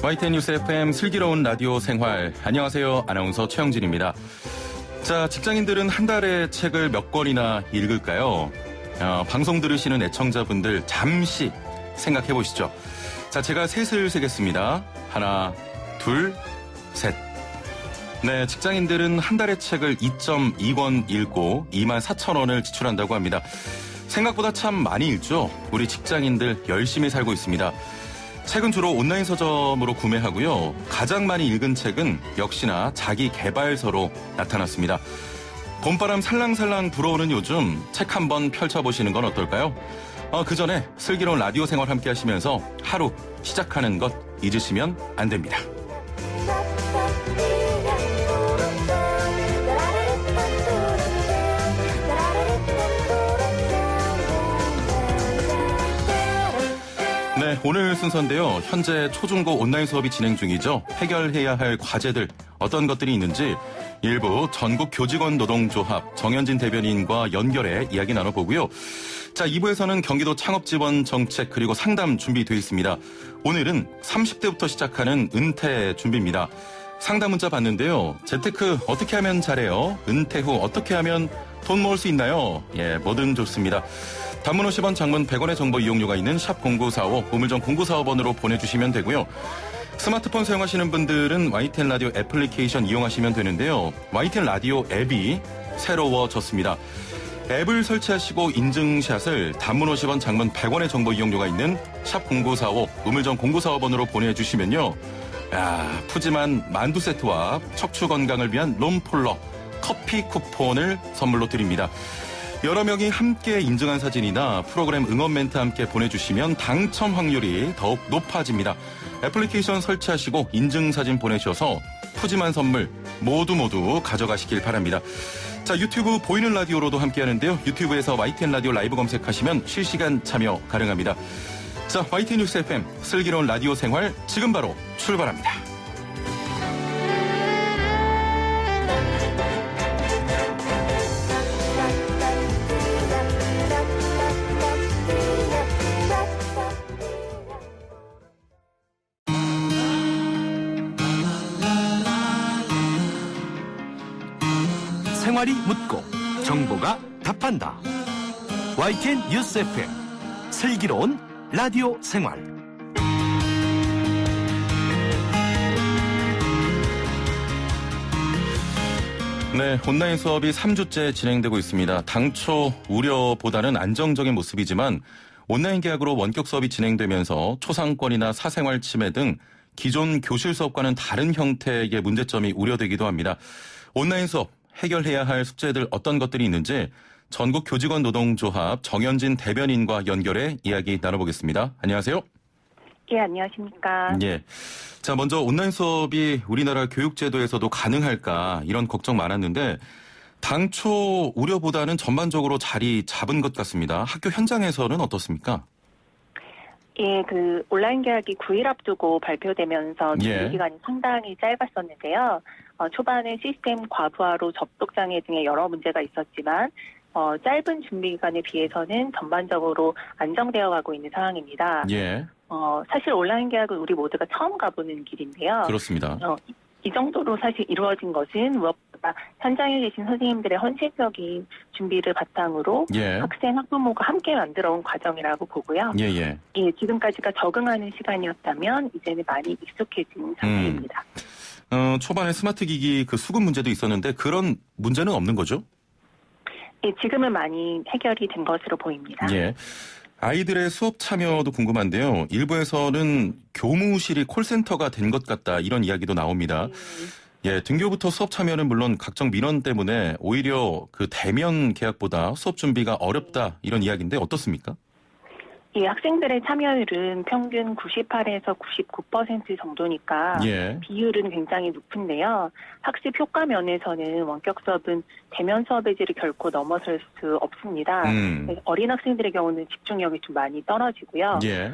YTN 뉴스 FM 슬기로운 라디오 생활. 안녕하세요. 아나운서 최영진입니다. 자, 직장인들은 한 달에 책을 몇 권이나 읽을까요? 방송 들으시는 애청자분들 잠시 생각해 보시죠. 자, 제가 셋을 세겠습니다. 하나, 둘, 셋. 네, 직장인들은 한 달에 책을 2.2권 읽고 24,000원을 지출한다고 합니다. 생각보다 참 많이 읽죠. 우리 직장인들 열심히 살고 있습니다. 책은 주로 온라인 서점으로 구매하고요. 가장 많이 읽은 책은 역시나 자기 개발서로 나타났습니다. 봄바람 살랑살랑 불어오는 요즘 책 한번 펼쳐보시는 건 어떨까요? 그 전에 슬기로운 라디오 생활 함께 하시면서 하루 시작하는 것 잊으시면 안 됩니다. 네, 오늘 순서인데요. 현재 초중고 온라인 수업이 진행 중이죠. 해결해야 할 과제들 어떤 것들이 있는지 일부 전국 교직원 노동조합 정현진 대변인과 연결해 이야기 나눠보고요. 자, 2부에서는 경기도 창업지원 정책 그리고 상담 준비되어 있습니다. 오늘은 30대부터 시작하는 은퇴 준비입니다. 상담 문자 받는데요. 재테크 어떻게 하면 잘해요? 은퇴 후 어떻게 하면 돈 모을 수 있나요? 예, 뭐든 좋습니다. 단문 50원, 장문 100원의 정보 이용료가 있는 샵 0945, 우물정 0945번으로 보내주시면 되고요. 스마트폰 사용하시는 분들은 YTN 라디오 애플리케이션 이용하시면 되는데요. YTN 라디오 앱이 새로워졌습니다. 앱을 설치하시고 인증샷을 단문 50원, 장문 100원의 정보 이용료가 있는 샵 0945, 우물정 0945번으로 보내주시면요. 푸짐한 만두 세트와 척추 건강을 위한 롬폴러, 커피 쿠폰을 선물로 드립니다. 여러 명이 함께 인증한 사진이나 프로그램 응원 멘트 함께 보내주시면 당첨 확률이 더욱 높아집니다. 애플리케이션 설치하시고 인증사진 보내셔서 푸짐한 선물 모두 가져가시길 바랍니다. 자, 유튜브 보이는 라디오로도 함께 하는데요. 유튜브에서 YTN 라디오 라이브 검색하시면 실시간 참여 가능합니다. 자, YTN 뉴스 FM 슬기로운 라디오 생활 지금 바로 출발합니다. 생활이 묻고 정보가 답한다. YTN 뉴스 FM 슬기로운 라디오 생활. 네, 온라인 수업이 3주째 진행되고 있습니다. 당초 우려보다는 안정적인 모습이지만 온라인 계약으로 원격 수업이 진행되면서 초상권이나 사생활 침해 등 기존 교실 수업과는 다른 형태의 문제점이 우려되기도 합니다. 온라인 수업 해결해야 할 숙제들 어떤 것들이 있는지 전국 교직원 노동조합 정현진 대변인과 연결해 이야기 나눠보겠습니다. 안녕하세요. 예, 안녕하십니까. 예. 자, 먼저 온라인 수업이 우리나라 교육제도에서도 가능할까 이런 걱정 많았는데 당초 우려보다는 전반적으로 자리 잡은 것 같습니다. 학교 현장에서는 어떻습니까? 예, 온라인 계약이 9일 앞두고 발표되면서 준비 기간이 상당히 짧았었는데요. 초반에 시스템 과부하로 접속 장애 등의 여러 문제가 있었지만 짧은 준비 기간에 비해서는 전반적으로 안정되어 가고 있는 상황입니다. 예. 사실 온라인 계약은 우리 모두가 처음 가보는 길인데요. 그렇습니다. 이 정도로 사실 이루어진 것은 무엇보다 현장에 계신 선생님들의 헌신적인 준비를 바탕으로 학생, 학부모가 함께 만들어온 과정이라고 보고요. 예, 지금까지가 적응하는 시간이었다면 이제는 많이 익숙해진 상태입니다. 초반에 스마트 기기 수급 문제도 있었는데 그런 문제는 없는 거죠? 예, 지금은 많이 해결이 된 것으로 보입니다. 예. 아이들의 수업 참여도 궁금한데요. 일부에서는 교무실이 콜센터가 된 것 같다 이런 이야기도 나옵니다. 예, 등교부터 수업 참여는 물론 각종 민원 때문에 오히려 대면 계약보다 수업 준비가 어렵다 이런 이야기인데 어떻습니까? 예, 학생들의 참여율은 평균 98에서 99% 정도니까 예. 비율은 굉장히 높은데요. 학습 효과 면에서는 원격 수업은 대면 수업의 질을 결코 넘어설 수 없습니다. 어린 학생들의 경우는 집중력이 좀 많이 떨어지고요. 예.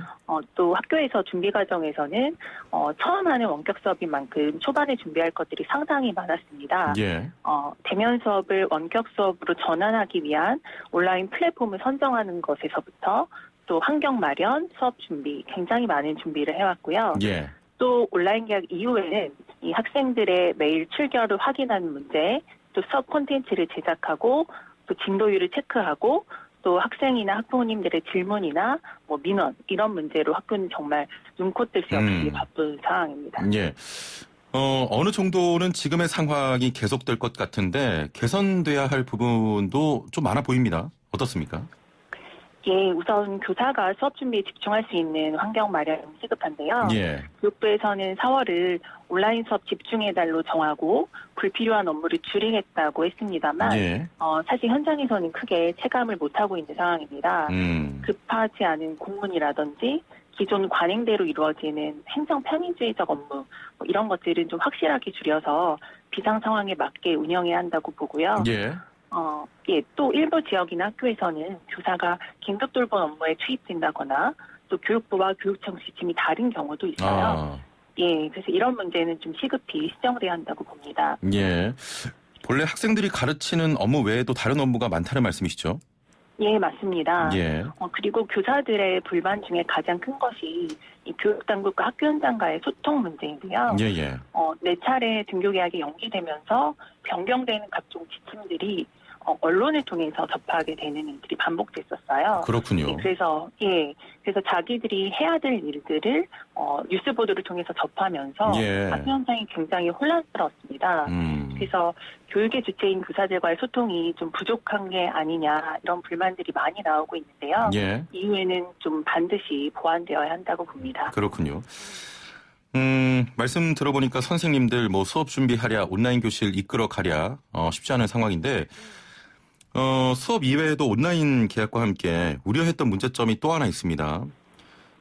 또 학교에서 준비 과정에서는 처음 하는 원격 수업인 만큼 초반에 준비할 것들이 상당히 많았습니다. 예. 대면 수업을 원격 수업으로 전환하기 위한 온라인 플랫폼을 선정하는 것에서부터 또 환경 마련, 수업 준비, 굉장히 많은 준비를 해왔고요. 예. 또 온라인 개학 이후에는 이 학생들의 매일 출결을 확인하는 문제, 또 수업 콘텐츠를 제작하고 또 진도율을 체크하고 또 학생이나 학부모님들의 질문이나 뭐 민원 이런 문제로 학교는 정말 눈코 뜰 수 없이 바쁜 상황입니다. 예. 어느 정도는 지금의 상황이 계속될 것 같은데 개선돼야 할 부분도 좀 많아 보입니다. 어떻습니까? 예, 우선 교사가 수업 준비에 집중할 수 있는 환경 마련을 시급한데요. 예. 교육부에서는 4월을 온라인 수업 집중의 달로 정하고 불필요한 업무를 줄이겠다고 했습니다만 예. 사실 현장에서는 크게 체감을 못하고 있는 상황입니다. 급하지 않은 공문이라든지 기존 관행대로 이루어지는 행정 편의주의적 업무 뭐 이런 것들은 좀 확실하게 줄여서 비상 상황에 맞게 운영해야 한다고 보고요. 예. 예, 또 일부 지역이나 학교에서는 교사가 긴급 돌봄 업무에 투입된다거나 또 교육부와 교육청 지침이 다른 경우도 있어요. 예, 그래서 이런 문제는 좀 시급히 시정돼야 한다고 봅니다. 예. 본래 학생들이 가르치는 업무 외에도 다른 업무가 많다는 말씀이시죠? 예, 맞습니다. 예. 그리고 교사들의 불만 중에 가장 큰 것이 이 교육당국과 학교 현장과의 소통 문제인데요. 예, 예. 네 차례 등교 계약이 연기되면서 변경되는 각종 지침들이 언론을 통해서 접하게 되는 일들이 반복됐었어요. 그렇군요. 그래서 자기들이 해야 될 일들을 뉴스 보도를 통해서 접하면서 예. 학교 현장이 굉장히 혼란스러웠습니다. 그래서 교육의 주체인 교사들과의 소통이 좀 부족한 게 아니냐 이런 불만들이 많이 나오고 있는데요. 예. 이후에는 좀 반드시 보완되어야 한다고 봅니다. 그렇군요. 말씀 들어보니까 선생님들 뭐 수업 준비하랴, 온라인 교실 이끌어 가랴, 쉽지 않은 상황인데, 수업 이외에도 온라인 계약과 함께 우려했던 문제점이 또 하나 있습니다.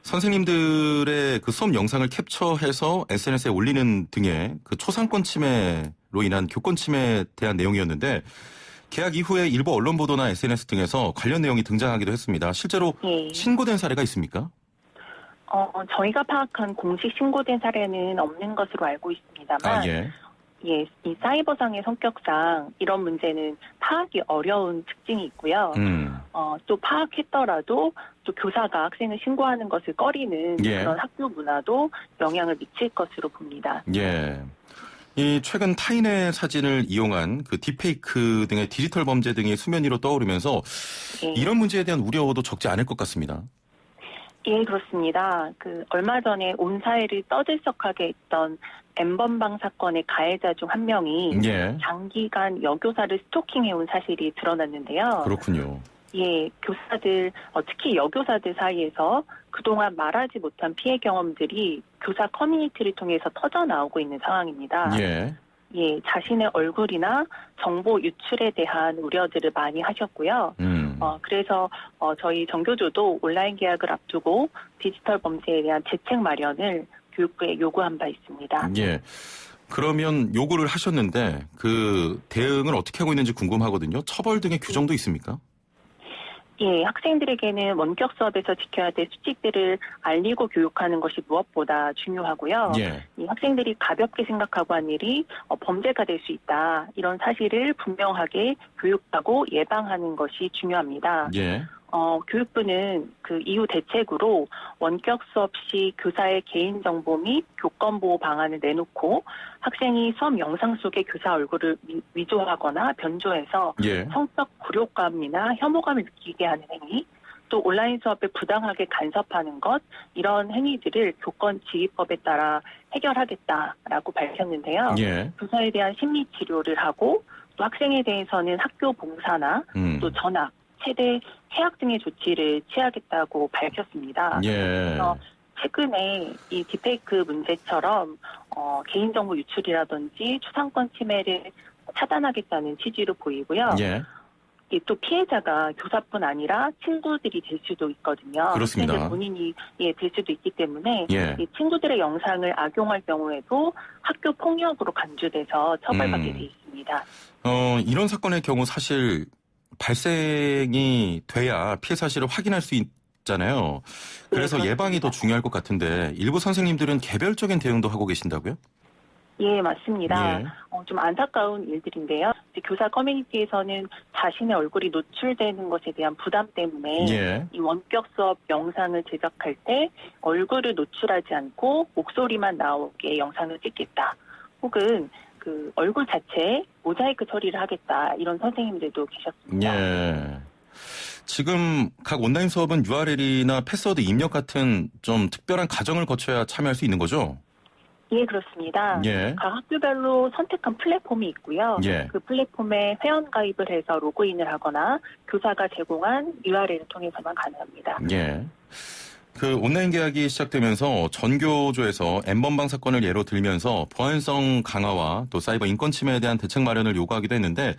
선생님들의 그 수업 영상을 캡처해서 SNS에 올리는 등의 그 초상권 침해로 인한 교권 침해에 대한 내용이었는데, 계약 이후에 일부 언론 보도나 SNS 등에서 관련 내용이 등장하기도 했습니다. 실제로 신고된 사례가 있습니까? 저희가 파악한 공식 신고된 사례는 없는 것으로 알고 있습니다만, 예, 이 사이버상의 성격상 이런 문제는 파악이 어려운 특징이 있고요. 또 파악했더라도 또 교사가 학생을 신고하는 것을 꺼리는 그런 학교 문화도 영향을 미칠 것으로 봅니다. 예. 이 최근 타인의 사진을 이용한 그 딥페이크 등의 디지털 범죄 등이 수면 위로 떠오르면서 이런 문제에 대한 우려도 적지 않을 것 같습니다. 예, 그렇습니다. 얼마 전에 온 사회를 떠들썩하게 했던 N번방 사건의 가해자 중 한 명이 장기간 여교사를 스토킹해온 사실이 드러났는데요. 그렇군요. 예, 교사들, 특히 여교사들 사이에서 그동안 말하지 못한 피해 경험들이 교사 커뮤니티를 통해서 터져 나오고 있는 상황입니다. 예, 자신의 얼굴이나 정보 유출에 대한 우려들을 많이 하셨고요. 그래서 저희 정교조도 온라인 계약을 앞두고 디지털 범죄에 대한 대책 마련을 교육부에 요구한 바 있습니다. 예. 그러면 요구를 하셨는데 그 대응을 어떻게 하고 있는지 궁금하거든요. 처벌 등의 규정도 있습니까? 예, 학생들에게는 원격 수업에서 지켜야 될 수칙들을 알리고 교육하는 것이 무엇보다 중요하고요. 이 학생들이 가볍게 생각하고 한 일이 범죄가 될 수 있다. 이런 사실을 분명하게 교육하고 예방하는 것이 중요합니다. 교육부는 그 이후 대책으로 원격 수업 시 교사의 개인정보 및 교권보호 방안을 내놓고 학생이 수업 영상 속의 교사 얼굴을 위조하거나 변조해서 성적 굴욕감이나 혐오감을 느끼게 하는 행위, 또 온라인 수업을 부당하게 간섭하는 것, 이런 행위들을 교권지휘법에 따라 해결하겠다라고 밝혔는데요. 교사에 대한 심리치료를 하고 또 학생에 대해서는 학교 봉사나 또 전학, 최대 퇴학 등의 조치를 취하겠다고 밝혔습니다. 그래서 최근에 이 딥페이크 문제처럼 개인정보 유출이라든지 초상권 침해를 차단하겠다는 취지로 보이고요. 또 피해자가 교사뿐 아니라 친구들이 될 수도 있거든요. 그렇습니다. 학생들 본인이 될 수도 있기 때문에 예. 이 친구들의 영상을 악용할 경우에도 학교 폭력으로 간주돼서 처벌받게 돼 있습니다. 이런 사건의 경우 사실 발생이 돼야 피해 사실을 확인할 수 있잖아요. 그래서 네, 예방이 더 중요할 것 같은데 일부 선생님들은 개별적인 대응도 하고 계신다고요? 예, 맞습니다. 예. 좀 안타까운 일들인데요. 이제 교사 커뮤니티에서는 자신의 얼굴이 노출되는 것에 대한 부담 때문에 예. 이 원격 수업 영상을 제작할 때 얼굴을 노출하지 않고 목소리만 나오게 영상을 찍겠다. 혹은 그 얼굴 자체에 모자이크 처리를 하겠다. 이런 선생님들도 계셨습니다. 예. 지금 각 온라인 수업은 URL이나 패스워드 입력 같은 좀 특별한 과정을 거쳐야 참여할 수 있는 거죠? 예, 그렇습니다. 예. 각 학교별로 선택한 플랫폼이 있고요. 예. 그 플랫폼에 회원 가입을 해서 로그인을 하거나 교사가 제공한 URL을 통해서만 가능합니다. 예. 그 온라인 계약이 시작되면서 전교조에서 N번방 사건을 예로 들면서 보안성 강화와 또 사이버 인권 침해에 대한 대책 마련을 요구하기도 했는데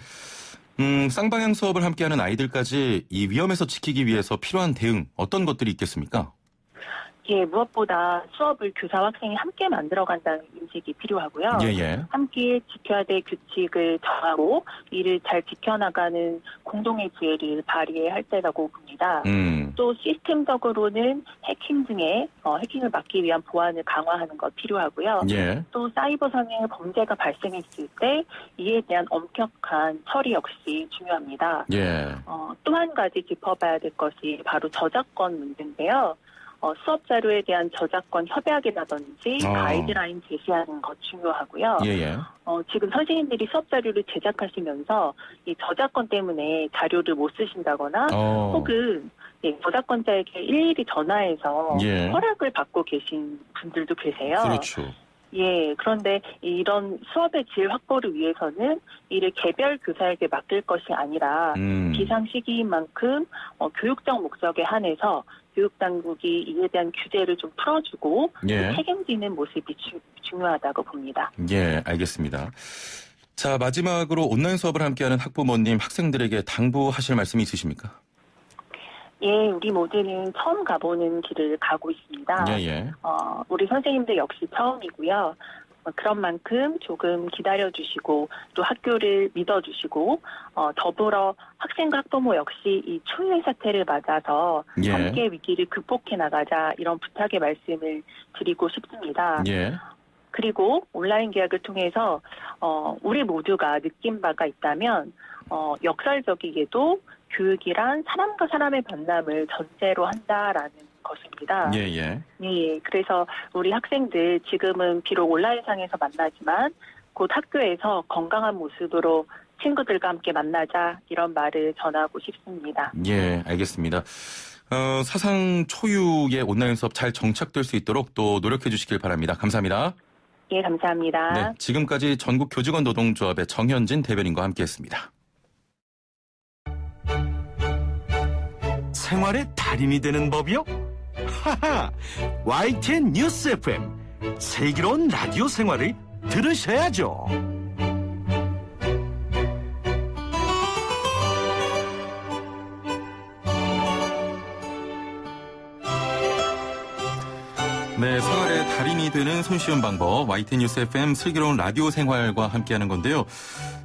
쌍방향 수업을 함께하는 아이들까지 이 위험에서 지키기 위해서 필요한 대응 어떤 것들이 있겠습니까? 예, 무엇보다 수업을 교사와 학생이 함께 만들어간다는 인식이 필요하고요. 예예. 함께 지켜야 될 규칙을 정하고 이를 잘 지켜나가는 공동의 지혜를 발휘해야 할 때라고 봅니다. 또 시스템적으로는 해킹 등의 해킹을 막기 위한 보안을 강화하는 것 필요하고요. 예. 또 사이버상의 범죄가 발생했을 때 이에 대한 엄격한 처리 역시 중요합니다. 예. 또 한 가지 짚어봐야 될 것이 바로 저작권 문제인데요. 수업 자료에 대한 저작권 협약이라든지 가이드라인 제시하는 것 중요하고요. 예예. 지금 선생님들이 수업 자료를 제작하시면서 이 저작권 때문에 자료를 못 쓰신다거나 혹은 저작권자에게 일일이 전화해서 예. 허락을 받고 계신 분들도 계세요. 그렇죠. 예, 그런데 이런 수업의 질 확보를 위해서는 이를 개별 교사에게 맡길 것이 아니라 비상 시기인 만큼 교육적 목적에 한해서 교육당국이 이에 대한 규제를 좀 풀어주고 예. 책임지는 모습이 중요하다고 봅니다. 예, 알겠습니다. 자, 마지막으로 온라인 수업을 함께하는 학부모님, 학생들에게 당부하실 말씀이 있으십니까? 예, 우리 모두는 처음 가보는 길을 가고 있습니다. 예예. 우리 선생님들 역시 처음이고요. 그런 만큼 조금 기다려주시고 또 학교를 믿어주시고 더불어 학생과 학부모 역시 이 초유의 사태를 맞아서 예. 함께 위기를 극복해 나가자 이런 부탁의 말씀을 드리고 싶습니다. 예. 그리고 온라인 계약을 통해서 우리 모두가 느낀 바가 있다면 역설적이게도 교육이란 사람과 사람의 만남을 전제로 한다라는 것입니다. 예예. 예, 그래서 우리 학생들 지금은 비록 온라인상에서 만나지만 곧 학교에서 건강한 모습으로 친구들과 함께 만나자 이런 말을 전하고 싶습니다. 예, 알겠습니다. 사상 초유의 온라인 수업 잘 정착될 수 있도록 또 노력해 주시길 바랍니다. 감사합니다. 예, 감사합니다. 네, 지금까지 전국 교직원 노동조합의 정현진 대변인과 함께했습니다. 생활의 달인이 되는 법이요? 하하! YTN 뉴스 FM 슬기로운 라디오 생활을 들으셔야죠. 네, 생활의 달인이 되는 손쉬운 방법 YTN 뉴스 FM 슬기로운 라디오 생활과 함께하는 건데요.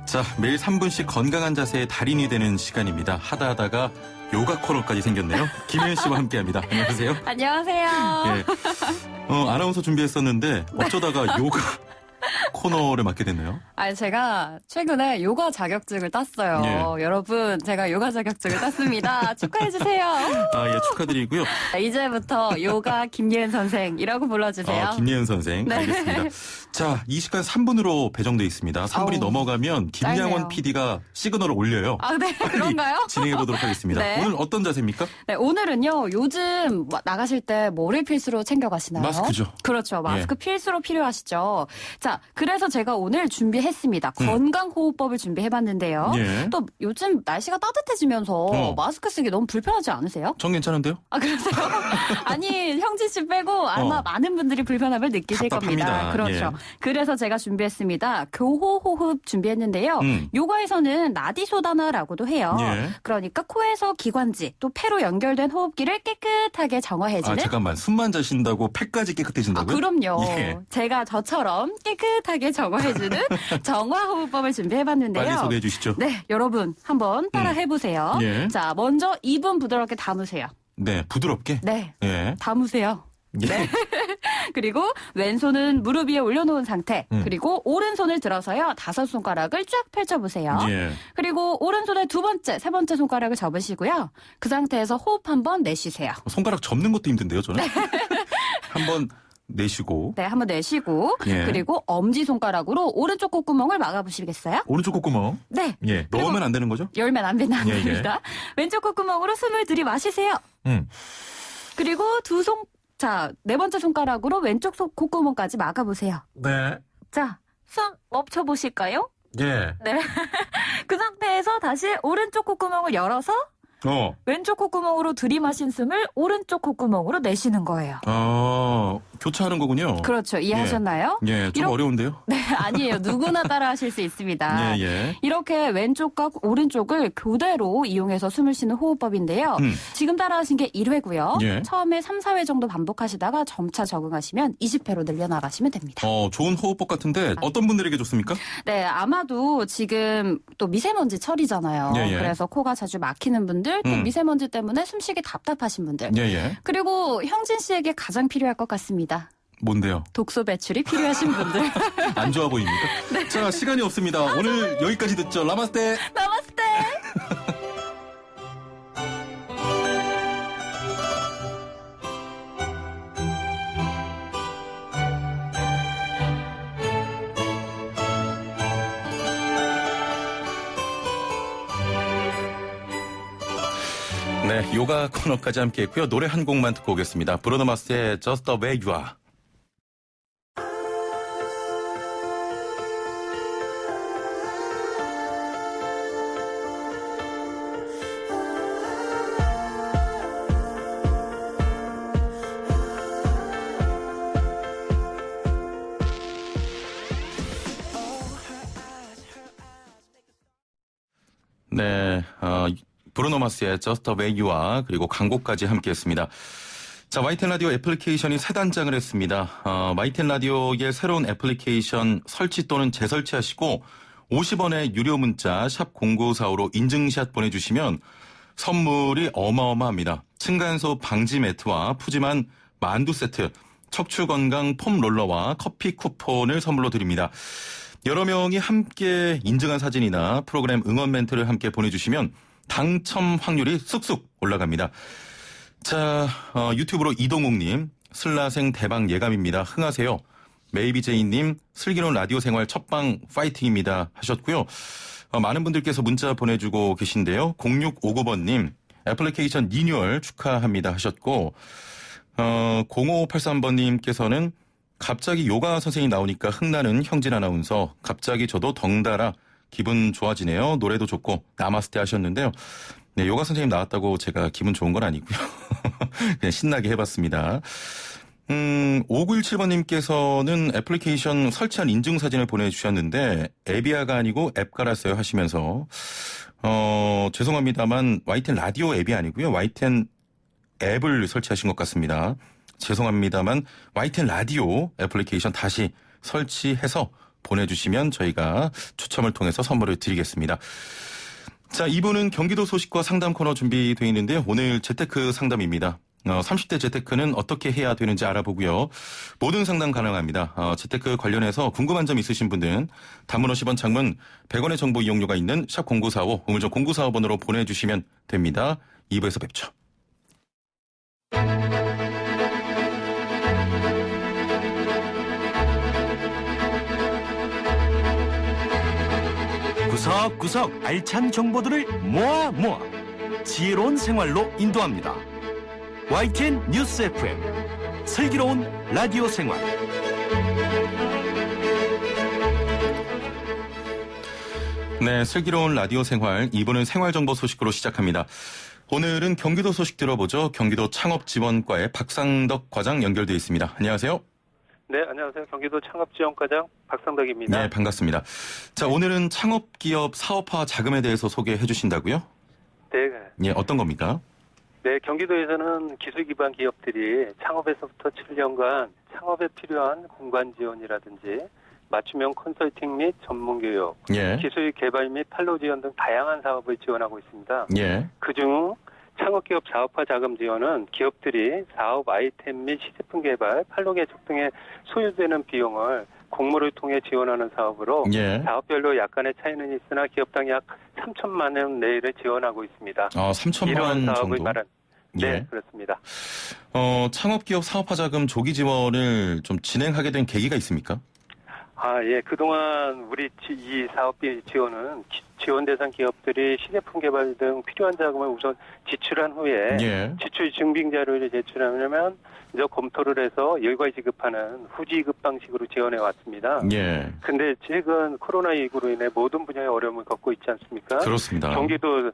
자, 매일 3분씩 건강한 자세의 달인이 되는 시간입니다. 하다가 요가 코너까지 생겼네요. 김혜연 씨와 함께합니다. 안녕하세요. 안녕하세요. 예. 아나운서 준비했었는데 어쩌다가 요가 코너를 맡게 됐네요. 아니, 제가 최근에 요가 자격증을 땄어요. 예. 여러분, 제가 요가 자격증을 땄습니다. 축하해주세요. 아, 예, 축하드리고요. 이제부터 요가 김예은 선생이라고 불러주세요. 김예은 선생. 네. 알겠습니다. 자, 이 시간 3분으로 배정돼 있습니다. 3분이 아우, 넘어가면 김양원 짧네요. PD가 시그널을 올려요. 아, 네, 그런가요? 진행해 보도록 하겠습니다. 네. 오늘 어떤 자세입니까? 네, 오늘은요, 요즘 나가실 때 뭐를 필수로 챙겨가시나요? 마스크죠. 그렇죠. 마스크 필수로 필요하시죠. 자, 자, 그래서 제가 오늘 준비했습니다. 건강호흡법을 준비해봤는데요. 예. 또 요즘 날씨가 따뜻해지면서 마스크 쓰기 너무 불편하지 않으세요? 전 괜찮은데요? 아, 그러세요? 아니, 형진 씨 빼고 아마 많은 분들이 불편함을 느끼실 답답합니다. 겁니다. 그렇죠. 예. 그래서 제가 준비했습니다. 교호호흡 준비했는데요. 요가에서는 나디소다나라고도 해요. 예. 그러니까 코에서 기관지 또 폐로 연결된 호흡기를 깨끗하게 정화해주는. 잠깐만. 숨만 자신다고 폐까지 깨끗해진다고요? 그럼요. 예. 제가 저처럼 깨끗하게 정화해주는 정화호흡법을 준비해봤는데요. 빨리 소개해 주시죠. 네, 여러분 한번 따라 해보세요. 예. 자, 먼저 입은 부드럽게 담으세요. 네, 부드럽게. 네, 예. 담으세요. 예. 그리고 왼손은 무릎 위에 올려놓은 상태. 그리고 오른손을 들어서요. 5손가락을 쫙 펼쳐보세요. 예. 그리고 오른손의 두 번째, 세 번째 손가락을 접으시고요. 그 상태에서 호흡 한번 내쉬세요. 손가락 접는 것도 힘든데요, 저는. 한번 내쉬고. 네, 한번 내쉬고. 예. 그리고 엄지손가락으로 오른쪽 콧구멍을 막아보시겠어요? 오른쪽 콧구멍. 네. 예. 넣으면 안 되는 거죠? 열면 안 된다, 안 예, 예. 됩니다. 왼쪽 콧구멍으로 숨을 들이마시세요. 그리고 자, 네 번째 손가락으로 왼쪽 콧구멍까지 막아보세요. 네. 자, 숨 멈춰보실까요? 예. 네. 그 상태에서 다시 오른쪽 콧구멍을 열어서 왼쪽 콧구멍으로 들이마신 숨을 오른쪽 콧구멍으로 내쉬는 거예요. 교차하는 거군요. 그렇죠. 이해하셨나요? 예, 좀 어려운데요? 네, 아니에요. 누구나 따라 하실 수 있습니다. 예, 예. 이렇게 왼쪽과 오른쪽을 교대로 이용해서 숨을 쉬는 호흡법인데요. 지금 따라 하신 게 1회고요. 예. 처음에 3, 4회 정도 반복하시다가 점차 적응하시면 20회로 늘려나가시면 됩니다. 좋은 호흡법 같은데 어떤 분들에게 좋습니까? 네, 아마도 지금 또 미세먼지 철이잖아요. 예, 예. 그래서 코가 자주 막히는 분들, 또 미세먼지 때문에 숨쉬기 답답하신 분들. 예, 예. 그리고 형진 씨에게 가장 필요할 것 같습니다. 뭔데요? 독소 배출이 필요하신 분들. 안 좋아 보입니까? 네. 자, 시간이 없습니다. 오늘 여기까지 듣죠. 라마스테. 나마스테. 네, 요가 코너까지 함께 했고요. 노래 한 곡만 듣고 오겠습니다. 브루노 마스의 Just the Way You Are. 네, 브루노 마스의 Just the Way You Are 그리고 광고까지 함께했습니다. 자, YTN 라디오 애플리케이션이 새 단장을 했습니다. YTN 라디오의 새로운 애플리케이션 설치 또는 재설치하시고 50원의 유료 문자 샵 0945로 인증샷 보내주시면 선물이 어마어마합니다. 층간소음 방지 매트와 푸짐한 만두 세트, 척추건강 폼 롤러와 커피 쿠폰을 선물로 드립니다. 여러 명이 함께 인증한 사진이나 프로그램 응원 멘트를 함께 보내주시면 당첨 확률이 쑥쑥 올라갑니다. 자, 유튜브로 이동욱님, 슬라생 대박 예감입니다. 흥하세요. 메이비제이님, 슬기로운 라디오 생활 첫방 파이팅입니다 하셨고요. 많은 분들께서 문자 보내주고 계신데요. 0659번님, 애플리케이션 리뉴얼 축하합니다 하셨고, 0583번님께서는 갑자기 요가 선생님 나오니까 흥나는 형진 아나운서, 갑자기 저도 덩달아 기분 좋아지네요. 노래도 좋고 나마스테 하셨는데요. 네, 요가 선생님 나왔다고 제가 기분 좋은 건 아니고요. 그냥 신나게 해봤습니다. 5917번님께서는 애플리케이션 설치한 인증사진을 보내주셨는데 에비아가 아니고 앱 갈았어요 하시면서 죄송합니다만 YTN 라디오 앱이 아니고요. YTN 앱을 설치하신 것 같습니다. 죄송합니다만 YTN 라디오 애플리케이션 다시 설치해서 보내주시면 저희가 추첨을 통해서 선물을 드리겠습니다. 자, 2부는 경기도 소식과 상담 코너 준비되어 있는데요. 오늘 재테크 상담입니다. 30대 재테크는 어떻게 해야 되는지 알아보고요. 모든 상담 가능합니다. 재테크 관련해서 궁금한 점 있으신 분들은 단문 50원 장문 100원의 정보 이용료가 있는 샵 0945 우물정 0945번으로 보내주시면 됩니다. 2부에서 뵙죠. 구석구석 알찬 정보들을 모아 지혜로운 생활로 인도합니다. YTN 뉴스 FM 슬기로운 라디오 생활. 네, 슬기로운 라디오 생활 2부는 생활정보 소식으로 시작합니다. 오늘은 경기도 소식 들어보죠. 경기도 창업지원과의 박상덕 과장 연결돼 있습니다. 안녕하세요. 네, 안녕하세요. 경기도 창업지원과장 박상덕입니다. 네, 반갑습니다. 자, 오늘은 창업기업 사업화 자금에 대해서 소개해 주신다고요? 네. 예, 어떤 겁니까? 네, 경기도에서는 기술 기반 기업들이 창업에서부터 7년간 창업에 필요한 공간 지원이라든지 맞춤형 컨설팅 및 전문 교육, 예. 기술 개발 및 판로 지원 등 다양한 사업을 지원하고 있습니다. 예. 그중 창업기업 사업화 자금 지원은 기업들이 사업 아이템 및 시제품 개발, 판로 개척 등에 소요되는 비용을 공모를 통해 지원하는 사업으로 예. 사업별로 약간의 차이는 있으나 기업당 약 3천만 원 내외를 지원하고 있습니다. 3천만 이런 원 사업을 정도? 말한 네, 예. 그렇습니다. 창업기업 사업화 자금 조기 지원을 좀 진행하게 된 계기가 있습니까? 예. 그동안 우리 이 사업비 지원은 지원 대상 기업들이 시제품 개발 등 필요한 자금을 우선 지출한 후에 예. 지출 증빙 자료를 제출하면 이제 검토를 해서 일괄 지급하는 후지급 방식으로 지원해 왔습니다. 예. 근데 최근 코로나19로 인해 모든 분야의 어려움을 겪고 있지 않습니까? 그렇습니다. 경기도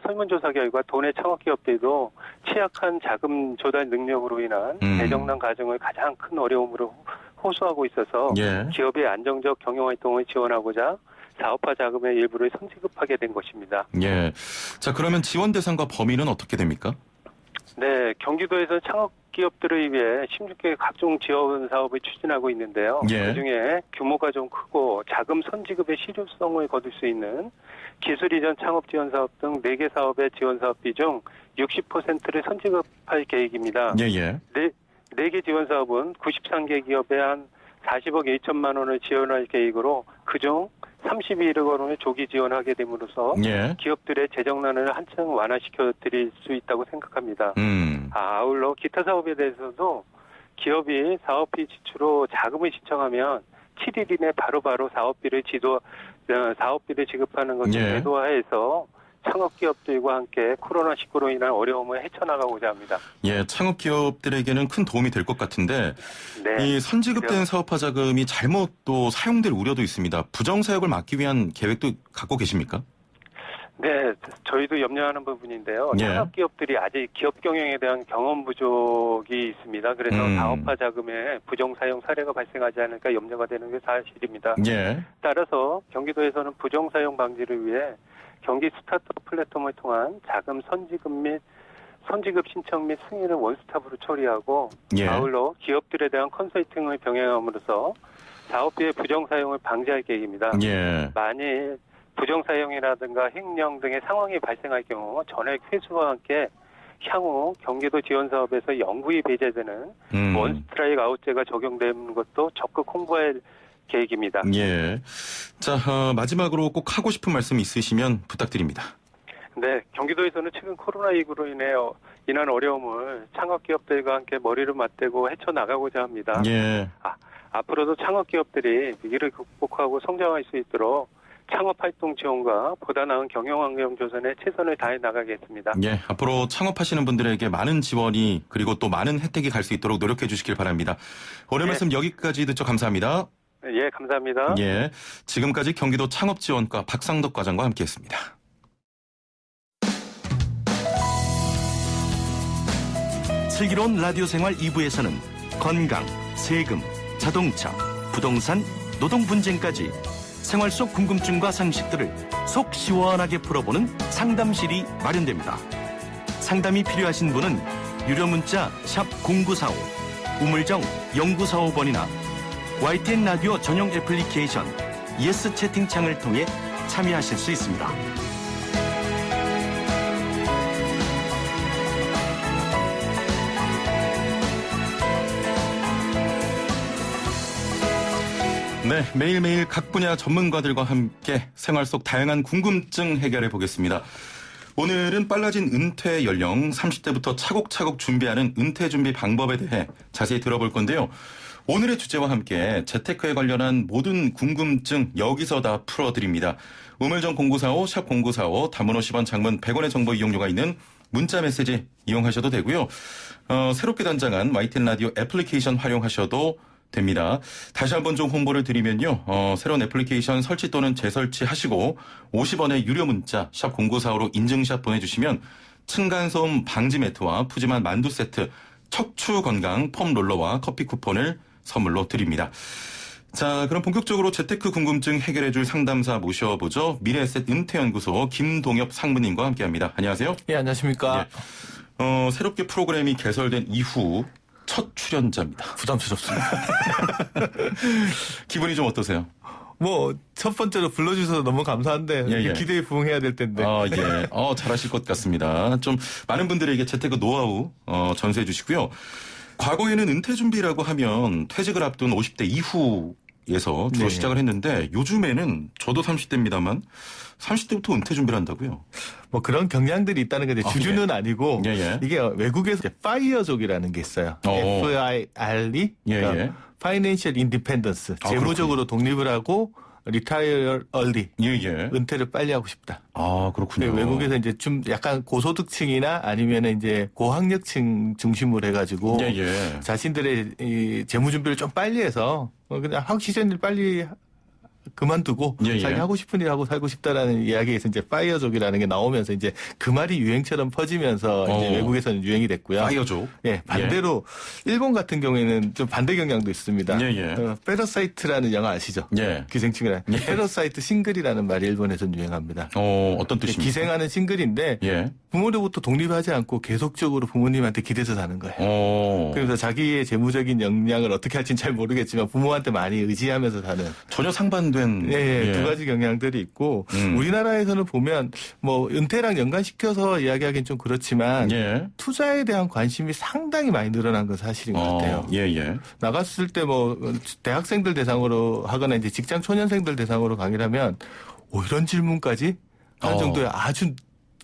설문조사 결과 도내 창업기업들도 취약한 자금 조달 능력으로 인한 대정난 과정을 가장 큰 어려움으로 호소하고 있어서 예. 기업의 안정적 경영활동을 지원하고자 사업화 자금의 일부를 선지급하게 된 것입니다. 예. 자, 그러면 지원 대상과 범위는 어떻게 됩니까? 네, 경기도에서 창업기업들을 위해 16개 각종 지원 사업을 추진하고 있는데요. 예. 그중에 규모가 좀 크고 자금 선지급의 실효성을 거둘 수 있는 기술 이전 창업 지원 사업 등 4개 사업의 지원 사업비 중 60%를 선지급할 계획입니다. 예. 4개 지원 사업은 93개 기업에 한 40억 1천만 원을 지원할 계획으로 그중 32억 원을 조기 지원하게 됨으로써 예. 기업들의 재정난을 한층 완화시켜 드릴 수 있다고 생각합니다. 아울러 기타 사업에 대해서도 기업이 사업비 지출 자금을 신청하면 7일 이내 바로바로 사업비를 지급하는 것을 예. 제도화해서 창업기업들과 함께 코로나19로 인한 어려움을 헤쳐나가고자 합니다. 예, 창업기업들에게는 큰 도움이 될 것 같은데 네. 이 선지급된 사업화 자금이 잘못 또 사용될 우려도 있습니다. 부정사용을 막기 위한 계획도 갖고 계십니까? 네, 저희도 염려하는 부분인데요. 예. 창업기업들이 아직 기업 경영에 대한 경험 부족이 있습니다. 그래서 사업화 자금에 부정사용 사례가 발생하지 않을까 염려가 되는 게 사실입니다. 예. 따라서 경기도에서는 부정사용 방지를 위해 경기 스타트업 플랫폼을 통한 자금 선지급 신청 및 승인을 원스톱으로 처리하고 예. 아울러 기업들에 대한 컨설팅을 병행함으로써 사업비의 부정사용을 방지할 계획입니다. 예. 만일 부정사용이라든가 횡령 등의 상황이 발생할 경우 전액 회수와 함께 향후 경기도 지원 사업에서 영구히 배제되는 원스트라이크 아웃제가 적용되는 것도 적극 홍보할 계획입니다. 예. 자, 마지막으로 꼭 하고 싶은 말씀 있으시면 부탁드립니다. 네, 경기도에서는 최근 코로나19로 인한 어려움을 창업기업들과 함께 머리를 맞대고 헤쳐나가고자 합니다. 예. 앞으로도 창업기업들이 위기를 극복하고 성장할 수 있도록 창업활동 지원과 보다 나은 경영환경 조성에 최선을 다해 나가겠습니다. 예, 앞으로 창업하시는 분들에게 많은 지원이 그리고 또 많은 혜택이 갈 수 있도록 노력해 주시길 바랍니다. 오늘 말씀 여기까지 듣죠. 감사합니다. 예, 감사합니다. 예, 지금까지 경기도 창업지원과 박상덕 과장과 함께했습니다. 슬기로운 라디오 생활 2부에서는 건강, 세금, 자동차, 부동산, 노동 분쟁까지 생활 속 궁금증과 상식들을 속 시원하게 풀어보는 상담실이 마련됩니다. 상담이 필요하신 분은 유료 문자 샵 0945, 우물정 0945번이나 YTN 라디오 전용 애플리케이션 예스 채팅창을 통해 참여하실 수 있습니다. 네, 매일매일 각 분야 전문가들과 함께 생활 속 다양한 궁금증 해결해 보겠습니다. 오늘은 빨라진 은퇴 연령 30대부터 차곡차곡 준비하는 은퇴 준비 방법에 대해 자세히 들어볼 건데요. 오늘의 주제와 함께 재테크에 관련한 모든 궁금증 여기서 다 풀어드립니다. 우물정 0945, 샵 0945, 단문 50원, 장문 100원의 정보 이용료가 있는 문자 메시지 이용하셔도 되고요. 새롭게 단장한 YTN 라디오 애플리케이션 활용하셔도 됩니다. 다시 한번 좀 홍보를 드리면요. 새로운 애플리케이션 설치 또는 재설치하시고 50원의 유료 문자 샵 0945로 인증샷 보내주시면 층간소음 방지 매트와 푸짐한 만두 세트, 척추 건강 폼 롤러와 커피 쿠폰을 선물로 드립니다. 자, 그럼 본격적으로 재테크 궁금증 해결해줄 상담사 모셔보죠. 미래에셋 은퇴연구소 김동엽 상무님과 함께합니다. 안녕하세요. 예, 안녕하십니까. 예. 새롭게 프로그램이 개설된 이후 첫 출연자입니다. 부담스럽습니다. 기분이 좀 어떠세요? 첫 번째로 불러주셔서 너무 감사한데, 예. 기대에 부응해야 될 텐데. 예. 잘하실 것 같습니다. 좀 많은 분들에게 재테크 노하우, 전수해 주시고요. 과거에는 은퇴 준비라고 하면 퇴직을 앞둔 50대 이후에서 주로 시작을 했는데, 요즘에는 저도 30대입니다만, 30대부터 은퇴 준비를 한다고요? 그런 경향들이 있다는 게 주류는 아니고, 이게 외국에서 파이어족이라는 게 있어요. FIRE? 예. Financial Independence. 재무적으로 독립을 하고, Retire Early. 예. 은퇴를 빨리 하고 싶다. 그렇군요. 외국에서 이제 좀 약간 고소득층이나 아니면은 이제 고학력층 중심으로 해가지고, 자신들의 이 재무 준비를 좀 빨리 해서, 그냥 하고 싶은 일 빨리 그만두고 자기 하고 싶은 일 하고 살고 싶다라는 이야기에서 이제 파이어족이라는 게 나오면서 이제 그 말이 유행처럼 퍼지면서 이제 외국에서는 유행이 됐고요. 파이어족. 예, 반대로 일본 같은 경우에는 좀 반대 경향도 있습니다. 페러사이트라는 영화 아시죠? 기생충이라는. 페러사이트 싱글이라는 말이 일본에서는 유행합니다. 어떤 뜻입니까? 기생하는 싱글인데 부모로부터 독립하지 않고 계속적으로 부모님한테 기대서 사는 거예요. 그래서 자기의 재무적인 역량을 어떻게 할지는 잘 모르겠지만 부모한테 많이 의지하면서 사는. 전혀 상반된. 두 가지 경향들이 있고 우리나라에서는 보면 은퇴랑 연관시켜서 이야기하기는 좀 그렇지만 투자에 대한 관심이 상당히 많이 늘어난 건 사실인 것 같아요. 나갔을 때 대학생들 대상으로 하거나 이제 직장 초년생들 대상으로 강의를 하면 이런 질문까지 하는 정도의 아주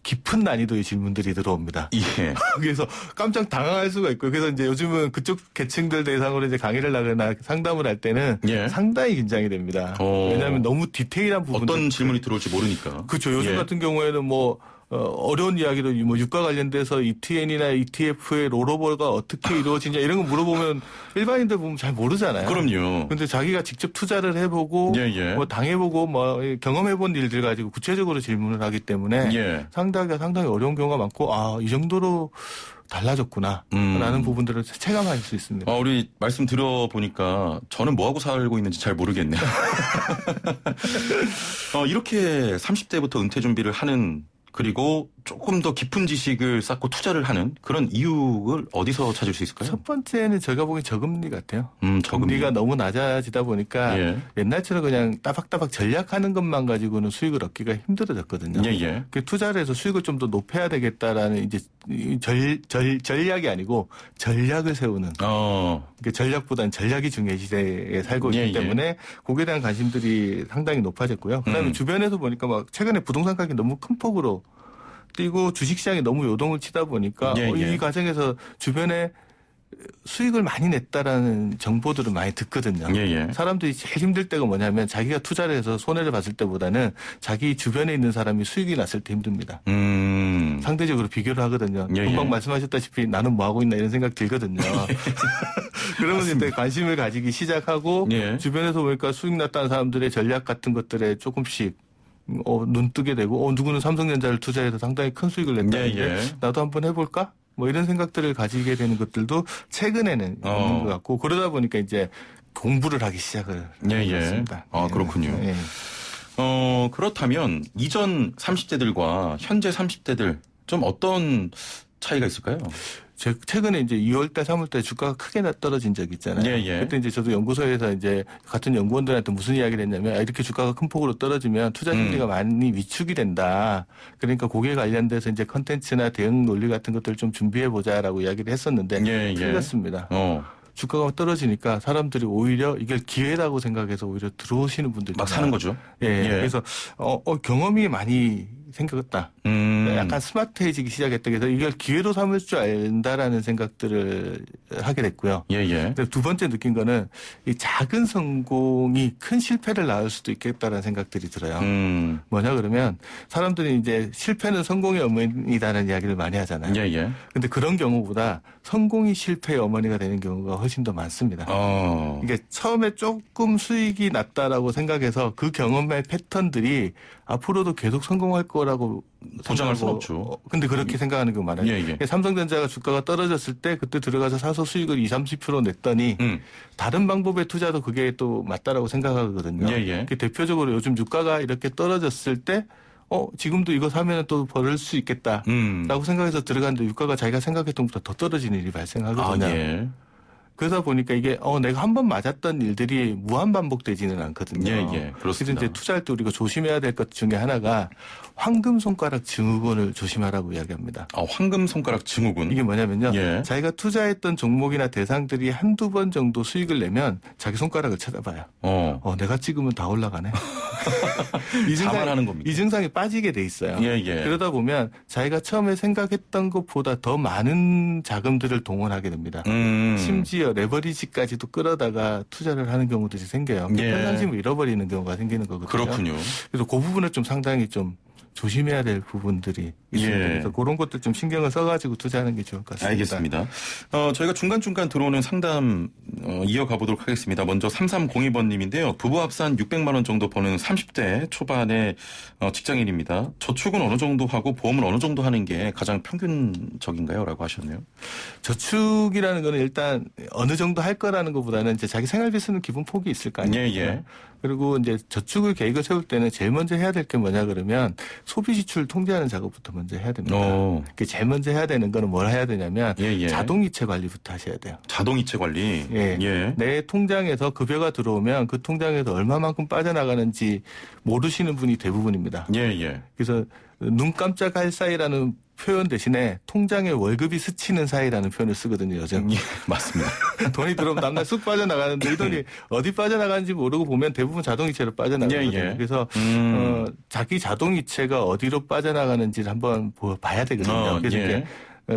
깊은 난이도의 질문들이 들어옵니다. 그래서 깜짝 당황할 수가 있고요. 그래서 이제 요즘은 그쪽 계층들 대상으로 이제 강의를 하거나 상담을 할 때는 상당히 긴장이 됩니다. 왜냐하면 너무 디테일한 부분. 어떤 질문이 들어올지 모르니까. 그렇죠. 요즘 같은 경우에는 어려운 이야기도 유가 관련돼서 ETN이나 ETF의 롤오버가 어떻게 이루어지냐 이런 거 물어보면 일반인들 보면 잘 모르잖아요. 그럼요. 근데 자기가 직접 투자를 해보고 당해보고 경험해본 일들 가지고 구체적으로 질문을 하기 때문에 상당히 어려운 경우가 많고 이 정도로 달라졌구나 라는 부분들을 체감할 수 있습니다. 우리 말씀 들어보니까 저는 뭐하고 살고 있는지 잘 모르겠네요. 이렇게 30대부터 은퇴 준비를 하는 그리고 조금 더 깊은 지식을 쌓고 투자를 하는 그런 이유를 어디서 찾을 수 있을까요? 첫 번째는 제가 보기엔 저금리 같아요. 저금리. 금리가 너무 낮아지다 보니까 옛날처럼 그냥 따박따박 전략하는 것만 가지고는 수익을 얻기가 힘들어졌거든요. 그 투자를 해서 수익을 좀 더 높여야 되겠다라는 이제 전략이 아니고 전략을 세우는. 전략보다는 전략이 중요한 시대에 살고 있기 때문에 거기에 대한 관심들이 상당히 높아졌고요. 그다음에 주변에서 보니까 최근에 부동산 가격이 너무 큰 폭으로 뛰고 주식시장이 너무 요동을 치다 보니까 이 과정에서 주변에 수익을 많이 냈다라는 정보들을 많이 듣거든요. 사람들이 제일 힘들 때가 뭐냐면 자기가 투자를 해서 손해를 봤을 때보다는 자기 주변에 있는 사람이 수익이 났을 때 힘듭니다. 상대적으로 비교를 하거든요. 금방 말씀하셨다시피 나는 뭐 하고 있나 이런 생각 들거든요. 그러면 이제 관심을 가지기 시작하고 주변에서 보니까 수익 났다는 사람들의 전략 같은 것들에 조금씩 눈 뜨게 되고 누구는 삼성전자를 투자해서 상당히 큰 수익을 냈다는데 나도 한번 해볼까? 이런 생각들을 가지게 되는 것들도 최근에는 있는 것 같고 그러다 보니까 이제 공부를 하기 시작을 했습니다. 그렇군요. 그렇다면 이전 30대들과 현재 30대들 좀 어떤 차이가 있을까요? 최근에 이제 2월달, 3월달 주가가 크게 떨어진 적이 있잖아요. 그때 이제 저도 연구소에서 이제 같은 연구원들한테 무슨 이야기를 했냐면 이렇게 주가가 큰 폭으로 떨어지면 투자 심리가 많이 위축이 된다. 그러니까 거기에 관련돼서 이제 컨텐츠나 대응 논리 같은 것들을 좀 준비해 보자라고 이야기를 했었는데 틀렸습니다. 주가가 떨어지니까 사람들이 오히려 이걸 기회라고 생각해서 오히려 들어오시는 분들이 막 사는 거죠. 그래서 경험이 많이 생겼다. 약간 스마트해지기 시작했다. 그래서 이걸 기회로 삼을 줄 안다라는 생각들을 하게 됐고요. 예. 두 번째 느낀 거는 이 작은 성공이 큰 실패를 낳을 수도 있겠다라는 생각들이 들어요. 뭐냐 그러면 사람들이 이제 실패는 성공의 어머니다라는 이야기를 많이 하잖아요. 예. 근데 그런 경우보다 성공이 실패의 어머니가 되는 경우가 훨씬 더 많습니다. 이게 처음에 조금 수익이 났다라고 생각해서 그 경험의 패턴들이 앞으로도 계속 성공할 거라고 보장할 수는 없죠. 근데 그렇게 생각하는 경우가 많아요. 예. 삼성전자가 주가가 떨어졌을 때 그때 들어가서 사서 수익을 20-30% 냈더니 다른 방법의 투자도 그게 또 맞다라고 생각하거든요. 예. 대표적으로 요즘 주가가 이렇게 떨어졌을 때 지금도 이거 사면 또 벌을 수 있겠다라고 생각해서 들어갔는데 유가가 자기가 생각했던 것보다 더 떨어지는 일이 발생하거든요. 예. 그러다 보니까 이게 내가 한 번 맞았던 일들이 무한 반복되지는 않거든요. 예. 그렇습니다. 그래서 이제 투자할 때 우리가 조심해야 될 것 중에 하나가 황금 손가락 증후군을 조심하라고 이야기합니다. 황금 손가락 증후군. 이게 뭐냐면요. 예. 자기가 투자했던 종목이나 대상들이 한두 번 정도 수익을 내면 자기 손가락을 쳐다봐요. 내가 찍으면 다 올라가네. 감안하는 겁니다. 이 증상이 빠지게 돼 있어요. 예. 그러다 보면 자기가 처음에 생각했던 것보다 더 많은 자금들을 동원하게 됩니다. 심지어 레버리지까지도 끌어다가 투자를 하는 경우들이 생겨요. 평상심을 잃어버리는 경우가 생기는 거거든요. 그렇군요. 그래서 그 부분을 좀 상당히 좀 조심해야 될 부분들이 있습니다. 그래서 그런 것들 좀 신경을 써가지고 투자하는 게 좋을 것 같습니다. 알겠습니다. 저희가 중간중간 들어오는 상담 이어가 보도록 하겠습니다. 먼저 3302번님인데요. 부부 합산 600만 원 정도 버는 30대 초반의 직장인입니다. 저축은 어느 정도 하고 보험은 어느 정도 하는 게 가장 평균적인가요? 라고 하셨네요. 저축이라는 거는 일단 어느 정도 할 거라는 것보다는 이제 자기 생활비 쓰는 기본 폭이 있을 거 아니에요. 예. 그리고 이제 저축을 계획을 세울 때는 제일 먼저 해야 될 게 뭐냐 그러면 소비 지출 통제하는 작업부터 먼저 해야 됩니다. 제일 먼저 해야 되는 거는 뭘 해야 되냐면 자동이체 관리부터 하셔야 돼요. 자동이체 관리. 예. 내 통장에서 급여가 들어오면 그 통장에서 얼마만큼 빠져나가는지 모르시는 분이 대부분입니다. 예. 그래서 눈 깜짝할 사이라는 표현 대신에 통장에 월급이 스치는 사이라는 표현을 쓰거든요, 요즘. 맞습니다. 돈이 들어오면 다음날 쑥 빠져나가는데 이 돈이 어디 빠져나가는지 모르고 보면 대부분 자동이체로 빠져나가거든요. 그래서 자기 자동이체가 어디로 빠져나가는지를 한번 봐야 되거든요. 그래서 이제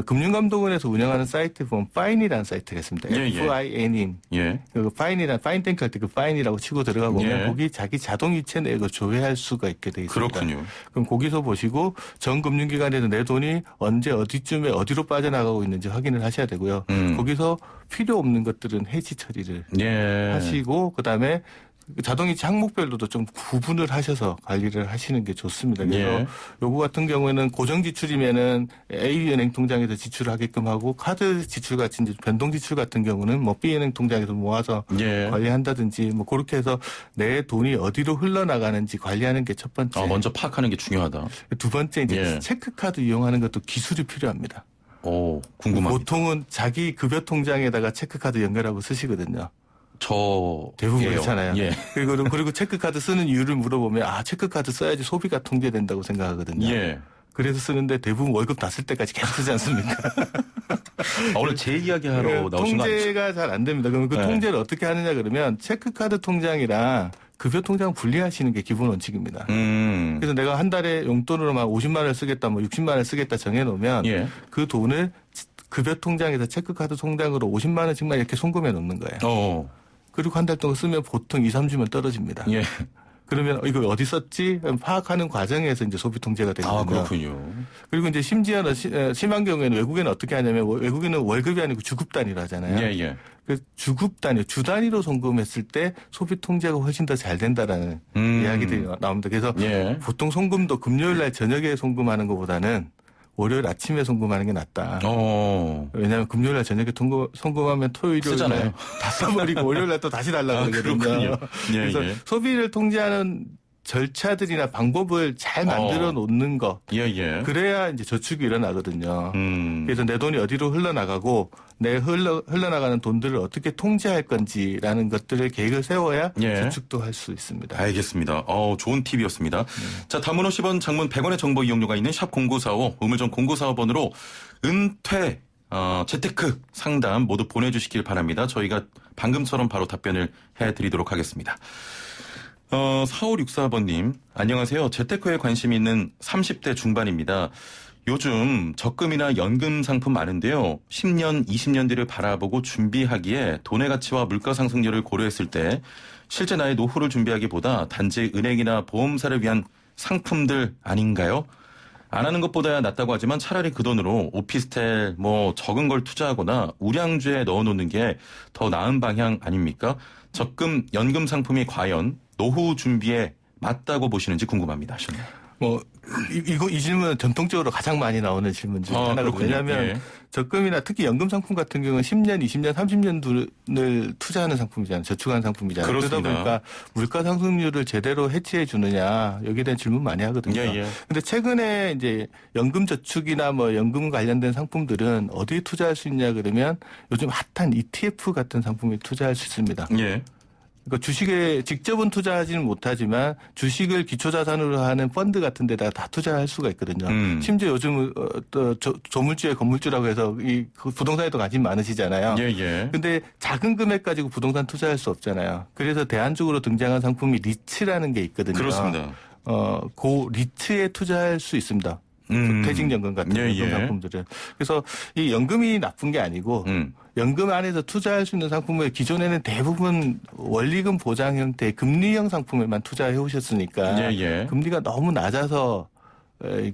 금융감독원에서 운영하는 사이트 보면 파인이라는 사이트가 있습니다. FIN인. 그 파인이란 파인탱크 할 때 그 파인이라고 치고 들어가 보면 거기 자기 자동이체 내역을 조회할 수가 있게 돼 있습니다. 그렇군요. 그럼 거기서 보시고 전 금융기관에서 내 돈이 언제 어디쯤에 어디로 빠져나가고 있는지 확인을 하셔야 되고요. 거기서 필요 없는 것들은 해지 처리를 하시고 그다음에 자동이체 항목별로도 좀 구분을 하셔서 관리를 하시는 게 좋습니다. 그래서 요거 같은 경우에는 고정 지출이면은 A은행 통장에서 지출을 하게끔 하고 카드 지출 같은 변동 지출 같은 경우는 뭐 B은행 통장에서 모아서 관리한다든지 뭐 그렇게 해서 내 돈이 어디로 흘러나가는지 관리하는 게 첫 번째. 먼저 파악하는 게 중요하다. 두 번째 이제 체크카드 이용하는 것도 기술이 필요합니다. 궁금합니다. 보통은 자기 급여 통장에다가 체크카드 연결하고 쓰시거든요. 대부분 그렇잖아요. 그리고 체크카드 쓰는 이유를 물어보면 체크카드 써야지 소비가 통제된다고 생각하거든요. 그래서 쓰는데 대부분 월급 다 쓸 때까지 계속 쓰지 않습니까? 오늘 제 이야기하러 나오신 거 아니죠? 통제가 잘 안 됩니다. 그럼 그 통제를 어떻게 하느냐 그러면 체크카드 통장이랑 급여 통장 분리하시는 게 기본 원칙입니다. 그래서 내가 한 달에 용돈으로만 50만 원을 쓰겠다, 뭐 60만 원을 쓰겠다 정해놓으면 그 돈을 급여 통장에서 체크카드 통장으로 50만 원씩만 이렇게 송금해 놓는 거예요. 그리고 한 달 동안 쓰면 보통 2-3주면 떨어집니다. 그러면 이거 어디 썼지? 파악하는 과정에서 이제 소비 통제가 되거든요. 그렇군요. 그리고 이제 심지어는 심한 경우에는 외국에는 어떻게 하냐면 외국에는 월급이 아니고 주급 단위로 하잖아요. 그 주급 단위, 주 단위로 송금했을 때 소비 통제가 훨씬 더 잘 된다라는 이야기들이 나옵니다. 그래서 보통 송금도 금요일 날 저녁에 송금하는 것보다는 월요일 아침에 송금하는 게 낫다. 왜냐하면 금요일 날 저녁에 송금하면 토요일 날 다 써버리고 월요일 날 또 다시 달라고 그러거든요. 그래서 소비를 통제하는 절차들이나 방법을 잘 만들어 놓는 거. 그래야 이제 저축이 일어나거든요. 그래서 내 돈이 어디로 흘러나가고 내 흘러나가는 돈들을 어떻게 통제할 건지라는 것들을 계획을 세워야 저축도 할 수 있습니다. 알겠습니다. 좋은 팁이었습니다. 자, 단문 50원, 장문 100원의 정보 이용료가 있는 샵 0945, 우물정 0945번으로 은퇴, 재테크 상담 모두 보내주시길 바랍니다. 저희가 방금처럼 바로 답변을 해드리도록 하겠습니다. 4564번님, 안녕하세요. 재테크에 관심 있는 30대 중반입니다. 요즘 적금이나 연금 상품 많은데요. 10년, 20년 뒤를 바라보고 준비하기에 돈의 가치와 물가 상승률을 고려했을 때 실제 나의 노후를 준비하기보다 단지 은행이나 보험사를 위한 상품들 아닌가요? 안 하는 것보다야 낫다고 하지만 차라리 그 돈으로 오피스텔 적은 걸 투자하거나 우량주에 넣어놓는 게 더 나은 방향 아닙니까? 적금, 연금 상품이 과연 노후 준비에 맞다고 보시는지 궁금합니다. 하셨네요. 이 질문은 전통적으로 가장 많이 나오는 질문 중 하나거든요. 왜냐하면 적금이나 특히 연금 상품 같은 경우는 10년, 20년, 30년을 투자하는 상품이잖아요. 저축하는 상품이잖아요. 그렇습니다. 그러다 보니까 물가 상승률을 제대로 해치해 주느냐 여기에 대한 질문 많이 하거든요. 그런데 최근에 이제 연금 저축이나 연금 관련된 상품들은 어디에 투자할 수 있냐 그러면 요즘 핫한 ETF 같은 상품에 투자할 수 있습니다. 그러니까 주식에 직접은 투자하지는 못하지만 주식을 기초자산으로 하는 펀드 같은 데다가 다 투자할 수가 있거든요. 심지어 요즘 또 조물주의 건물주라고 해서 이 부동산에도 관심 많으시잖아요. 근데 작은 금액 가지고 부동산 투자할 수 없잖아요. 그래서 대안적으로 등장한 상품이 리츠라는 게 있거든요. 그렇습니다. 그 리츠에 투자할 수 있습니다. 퇴직연금 같은 연금 상품들은. 그래서 이 연금이 나쁜 게 아니고 연금 안에서 투자할 수 있는 상품을 기존에는 대부분 원리금 보장 형태의 금리형 상품에만 투자해 오셨으니까 금리가 너무 낮아서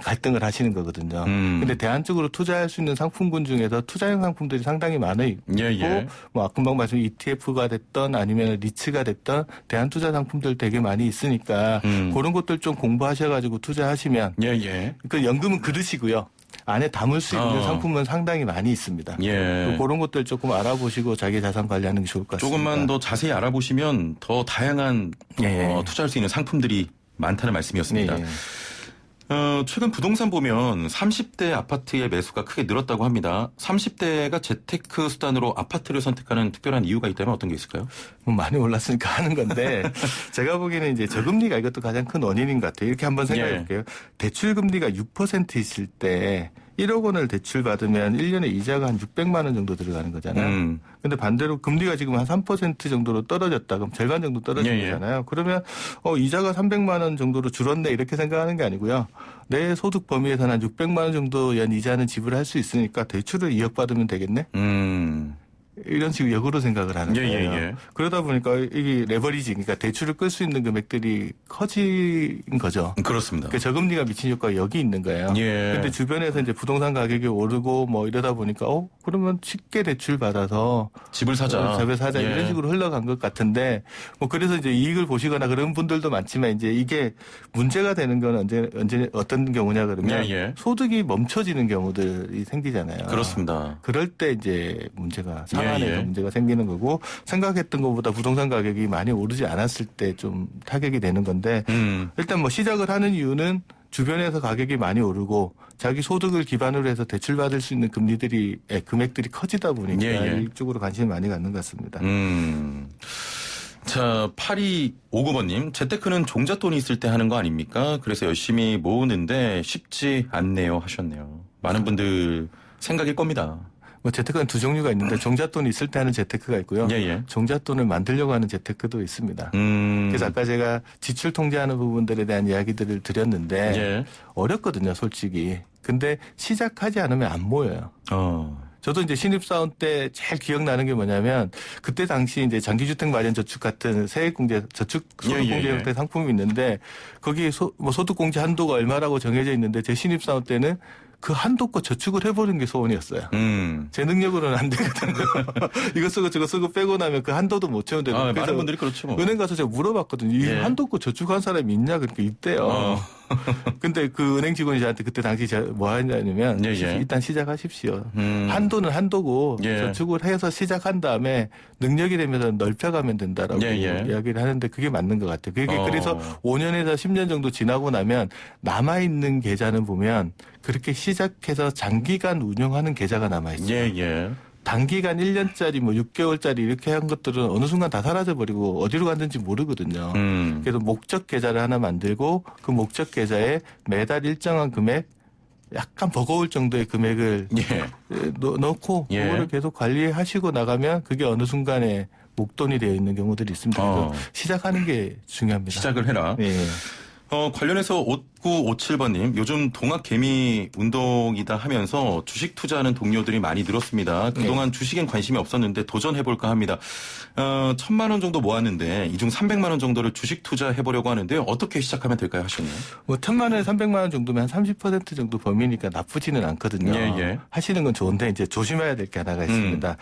갈등을 하시는 거거든요. 근데 대안적으로 투자할 수 있는 상품군 중에서 투자형 상품들이 상당히 많아 있고 금방 말씀드린 ETF가 됐던 아니면 리츠가 됐던 대안 투자 상품들 되게 많이 있으니까 그런 것들 좀 공부하셔가지고 투자하시면 그 연금은 그릇이고요. 안에 담을 수 있는 상품은 상당히 많이 있습니다. 그런 것들 조금 알아보시고 자기 자산 관리하는 게 좋을 것 같습니다. 조금만 더 자세히 알아보시면 더 다양한 투자할 수 있는 상품들이 많다는 말씀이었습니다. 최근 부동산 보면 30대 아파트의 매수가 크게 늘었다고 합니다. 30대가 재테크 수단으로 아파트를 선택하는 특별한 이유가 있다면 어떤 게 있을까요? 많이 올랐으니까 하는 건데 제가 보기에는 이제 저금리가 이것도 가장 큰 원인인 것 같아요. 이렇게 한번 생각해 볼게요. 대출 금리가 6% 있을 때 1억 원을 대출 받으면 1년에 이자가 한 600만 원 정도 들어가는 거잖아요. 근데 반대로 금리가 지금 한 3% 정도로 떨어졌다. 그럼 절반 정도 떨어진 거잖아요. 그러면 이자가 300만 원 정도로 줄었네 이렇게 생각하는 게 아니고요. 내 소득 범위에서는 한 600만 원 정도 연 이자는 지불할 수 있으니까 대출을 2억 받으면 되겠네. 이런 식으로 역으로 생각을 하는 거예요. 그러다 보니까 이게 레버리지, 그러니까 대출을 끌 수 있는 금액들이 커진 거죠. 그렇습니다. 그러니까 저금리가 미친 효과가 여기 있는 거예요. 그런데 주변에서 이제 부동산 가격이 오르고 이러다 보니까 그러면 쉽게 대출 받아서 집을 사자, 이런 식으로 흘러간 것 같은데 그래서 이제 이익을 보시거나 그런 분들도 많지만 이제 이게 문제가 되는 건 언제 어떤 경우냐 그러면 소득이 멈춰지는 경우들이 생기잖아요. 그렇습니다. 그럴 때 이제 문제가 상한에서 문제가 생기는 거고 생각했던 것보다 부동산 가격이 많이 오르지 않았을 때 좀 타격이 되는 건데 일단 시작을 하는 이유는 주변에서 가격이 많이 오르고 자기 소득을 기반으로 해서 대출받을 수 있는 금액들이 커지다 보니까 이쪽으로 관심을 많이 갖는 것 같습니다. 자, 8259번님, 재테크는 종잣돈이 있을 때 하는 거 아닙니까? 그래서 열심히 모으는데 쉽지 않네요 하셨네요. 많은 분들 생각일 겁니다. 재테크는 두 종류가 있는데 종잣돈이 있을 때 하는 재테크가 있고요. 종잣돈을 만들려고 하는 재테크도 있습니다. 그래서 아까 제가 지출 통제하는 부분들에 대한 이야기들을 드렸는데 어렵거든요, 솔직히. 근데 시작하지 않으면 안 모여요. 저도 이제 신입사원 때 제일 기억나는 게 뭐냐면 그때 당시 이제 장기주택 마련 저축 같은 세액공제 저축 소득공제 형태 상품이 있는데 거기에 소득공제 한도가 얼마라고 정해져 있는데 제 신입사원 때는 그 한도껏 저축을 해보는 게 소원이었어요. 제 능력으로는 안 되거든요. 이거 쓰고 저거 쓰고 빼고 나면 그 한도도 못 채우는데. 많은 분들이 그렇죠. 은행 가서 제가 물어봤거든요. 이 한도껏 저축한 사람이 있냐? 그러니까 있대요. 근데 그 은행 직원이 저한테 그때 당시 뭐 하냐면 일단 시작하십시오. 한도는 한도고 저축을 해서 시작한 다음에 능력이 되면서 넓혀가면 된다라고 이야기를 하는데 그게 맞는 것 같아요. 그래서 5년에서 10년 정도 지나고 나면 남아있는 계좌는 보면 그렇게 시작해서 장기간 운영하는 계좌가 남아있어요. 단기간 1년짜리 6개월짜리 이렇게 한 것들은 어느 순간 다 사라져버리고 어디로 갔는지 모르거든요. 그래서 목적 계좌를 하나 만들고 그 목적 계좌에 매달 일정한 금액 약간 버거울 정도의 금액을 넣고 그거를 계속 관리하시고 나가면 그게 어느 순간에 목돈이 되어 있는 경우들이 있습니다. 그래서 시작하는 게 중요합니다. 시작을 해라. 네. 관련해서 5957번님, 요즘 동학개미 운동이다 하면서 주식 투자하는 동료들이 많이 늘었습니다. 그동안 주식엔 관심이 없었는데 도전해볼까 합니다. 1,000만 원 정도 모았는데 이 중 300만 원 정도를 주식 투자해보려고 하는데요. 어떻게 시작하면 될까요? 하셨네요. 1,000만 원에 300만 원 정도면 한 30% 정도 범위니까 나쁘지는 않거든요. 예. 하시는 건 좋은데 이제 조심해야 될 게 하나가 있습니다.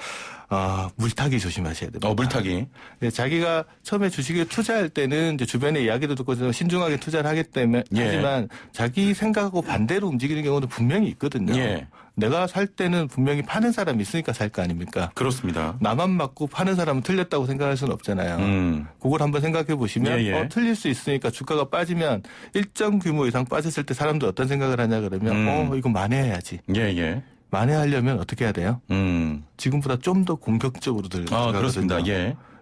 물타기 조심하셔야 됩니다. 물타기. 네, 자기가 처음에 주식에 투자할 때는 이제 주변의 이야기도 듣고 신중하게 투자를 하기 때문에 하지만 자기 생각하고 반대로 움직이는 경우도 분명히 있거든요. 내가 살 때는 분명히 파는 사람이 있으니까 살 거 아닙니까? 그렇습니다. 나만 맞고 파는 사람은 틀렸다고 생각할 수는 없잖아요. 그걸 한번 생각해 보시면 틀릴 수 있으니까 주가가 빠지면 일정 규모 이상 빠졌을 때 사람들 어떤 생각을 하냐 그러면 이거 만회해야지. 만회하려면 어떻게 해야 돼요? 지금보다 좀 더 공격적으로 들어가거든요. 그렇습니다.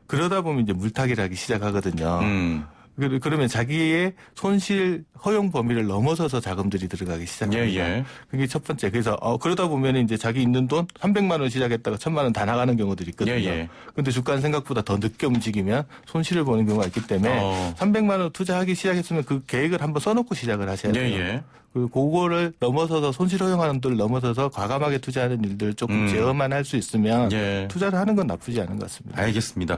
그러다 보면 이제 물타기를 하기 시작하거든요. 그러면 자기의 손실 허용 범위를 넘어서서 자금들이 들어가기 시작합니다. 그게 첫 번째. 그래서 그러다 보면 이제 자기 있는 돈 300만 원 시작했다가 1,000만 원 다 나가는 경우들이 있거든요. 그런데 주가는 생각보다 더 늦게 움직이면 손실을 보는 경우가 있기 때문에 300만 원 투자하기 시작했으면 그 계획을 한번 써놓고 시작을 하셔야 돼요. 그리고 그거를 넘어서서 손실 허용하는 데를 넘어서서 과감하게 투자하는 일들 조금 제어만 할 수 있으면 투자를 하는 건 나쁘지 않은 것 같습니다. 알겠습니다.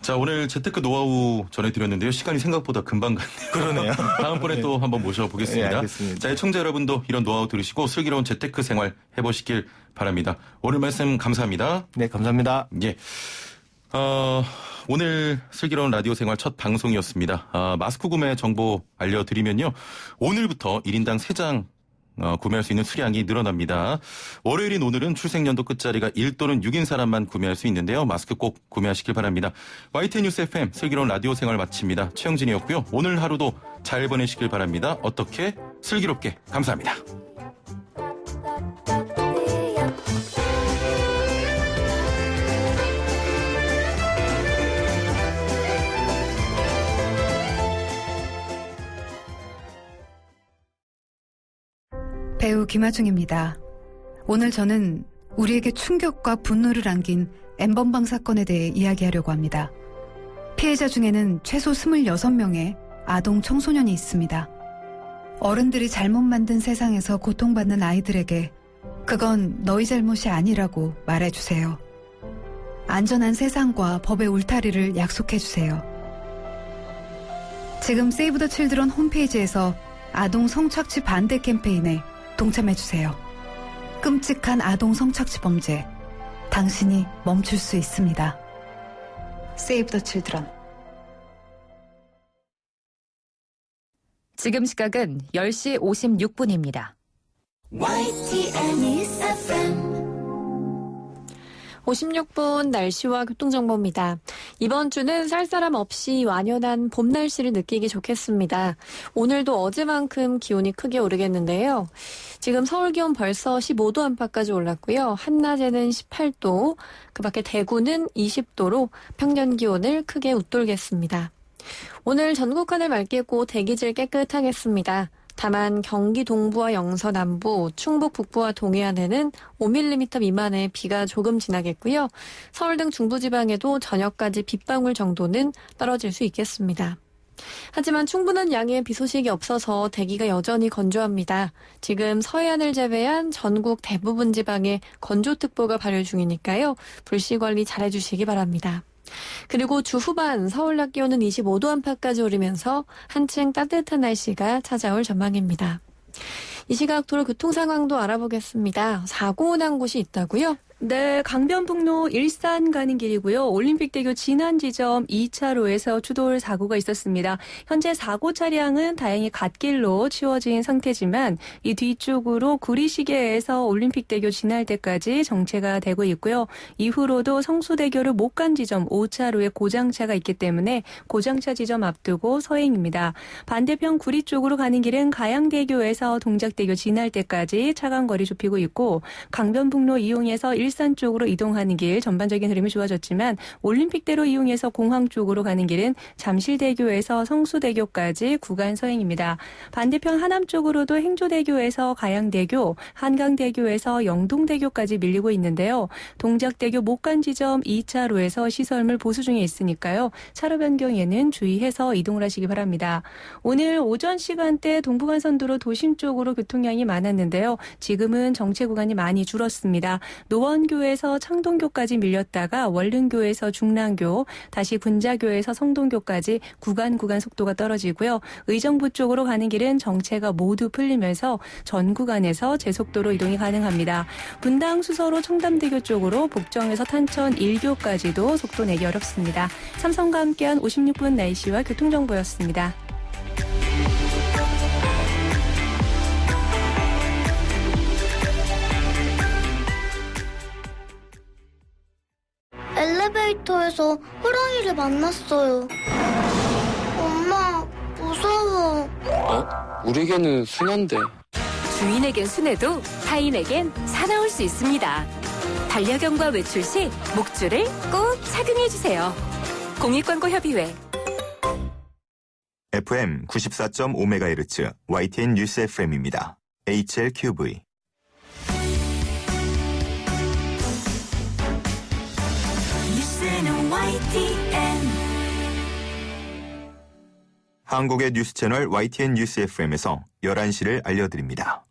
자, 오늘 재테크 노하우 전해드렸는데요. 시간이 생각보다 금방 갔네요. 그러네요. 다음번에 또 한번 모셔보겠습니다. 알겠습니다. 자, 청자 여러분도 이런 노하우 들으시고 슬기로운 재테크 생활 해보시길 바랍니다. 오늘 말씀 감사합니다. 네, 감사합니다. 오늘 슬기로운 라디오 생활 첫 방송이었습니다. 마스크 구매 정보 알려드리면요. 오늘부터 1인당 3장 구매할 수 있는 수량이 늘어납니다. 월요일인 오늘은 출생연도 끝자리가 1 또는 6인 사람만 구매할 수 있는데요. 마스크 꼭 구매하시길 바랍니다. YTN 뉴스 FM 슬기로운 라디오 생활 마칩니다. 최영진이었고요. 오늘 하루도 잘 보내시길 바랍니다. 어떻게? 슬기롭게. 감사합니다. 배우 김하중입니다. 오늘 저는 우리에게 충격과 분노를 안긴 N번방 사건에 대해 이야기하려고 합니다. 피해자 중에는 최소 26명의 아동 청소년이 있습니다. 어른들이 잘못 만든 세상에서 고통받는 아이들에게 그건 너희 잘못이 아니라고 말해주세요. 안전한 세상과 법의 울타리를 약속해주세요. 지금 세이브 더 칠드런 홈페이지에서 아동 성착취 반대 캠페인에 동참해주세요. 끔찍한 아동 성착취 범죄, 당신이 멈출 수 있습니다. 세이브 더 칠드런. 지금 시각은 10시 56분입니다. YTN 뉴스 FM 56분 날씨와 교통정보입니다. 이번 주는 쌀쌀함 없이 완연한 봄 날씨를 느끼기 좋겠습니다. 오늘도 어제만큼 기온이 크게 오르겠는데요. 지금 서울 기온 벌써 15도 안팎까지 올랐고요. 한낮에는 18도, 그 밖에 대구는 20도로 평년 기온을 크게 웃돌겠습니다. 오늘 전국 하늘 맑겠고 대기질 깨끗하겠습니다. 다만 경기 동부와 영서 남부, 충북 북부와 동해안에는 5mm 미만의 비가 조금 지나겠고요. 서울 등 중부지방에도 저녁까지 빗방울 정도는 떨어질 수 있겠습니다. 하지만 충분한 양의 비 소식이 없어서 대기가 여전히 건조합니다. 지금 서해안을 제외한 전국 대부분 지방에 건조특보가 발효 중이니까요. 불씨 관리 잘해주시기 바랍니다. 그리고 주 후반 서울 낮 기온은 25도 안팎까지 오르면서 한층 따뜻한 날씨가 찾아올 전망입니다. 이 시각 도로 교통 상황도 알아보겠습니다. 사고 난 곳이 있다고요? 네, 강변북로 일산 가는 길이고요. 올림픽대교 진안 지점 2차로에서 추돌 사고가 있었습니다. 현재 사고 차량은 다행히 갓길로 치워진 상태지만 이 뒤쪽으로 구리시계에서 올림픽대교 지날 때까지 정체가 되고 있고요. 이후로도 성수대교를 못 간 지점 5차로에 고장차가 있기 때문에 고장차 지점 앞두고 서행입니다. 반대편 구리 쪽으로 가는 길은 가양대교에서 동작대교 지날 때까지 차간 거리 좁히고 있고 강변북로 이용해서 일산 쪽으로 이동하는 길 전반적인 흐름이 좋아졌지만 올림픽대로 이용해서 공항 쪽으로 가는 길은 잠실대교에서 성수대교까지 구간 서행입니다. 반대편 하남 쪽으로도 행조대교에서 가양대교, 한강대교에서 영동대교까지 밀리고 있는데요. 동작대교 목간 지점 2차로에서 시설물 보수 중에 있으니까요. 차로 변경에는 주의해서 이동을 하시기 바랍니다. 오늘 오전 시간대 동부간선도로 도심 쪽으로 교통량이 많았는데요. 지금은 정체 구간이 많이 줄었습니다. 노원교에서 창동교까지 밀렸다가 월릉교에서 중랑교, 다시 분자교에서 성동교까지 구간 속도가 떨어지고요. 의정부 쪽으로 가는 길은 정체가 모두 풀리면서 전 구간에서 제속도로 이동이 가능합니다. 분당 수서로 청담대교 쪽으로 복정에서 탄천 1교까지도 속도 내기 어렵습니다. 삼성과 함께한 56분 날씨와 교통정보였습니다. 엘리베이터에서 호랑이를 만났어요. 엄마, 무서워. 우리에게는 순한데. 주인에겐 순해도 타인에겐 사나울 수 있습니다. 반려견과 외출 시 목줄을 꼭 착용해주세요. 공익광고협의회. FM 94.5MHz YTN 뉴스 FM입니다. HLQV. 뉴스는 YTN. 한국의 뉴스 채널 YTN 뉴스 FM에서 11시를 알려드립니다.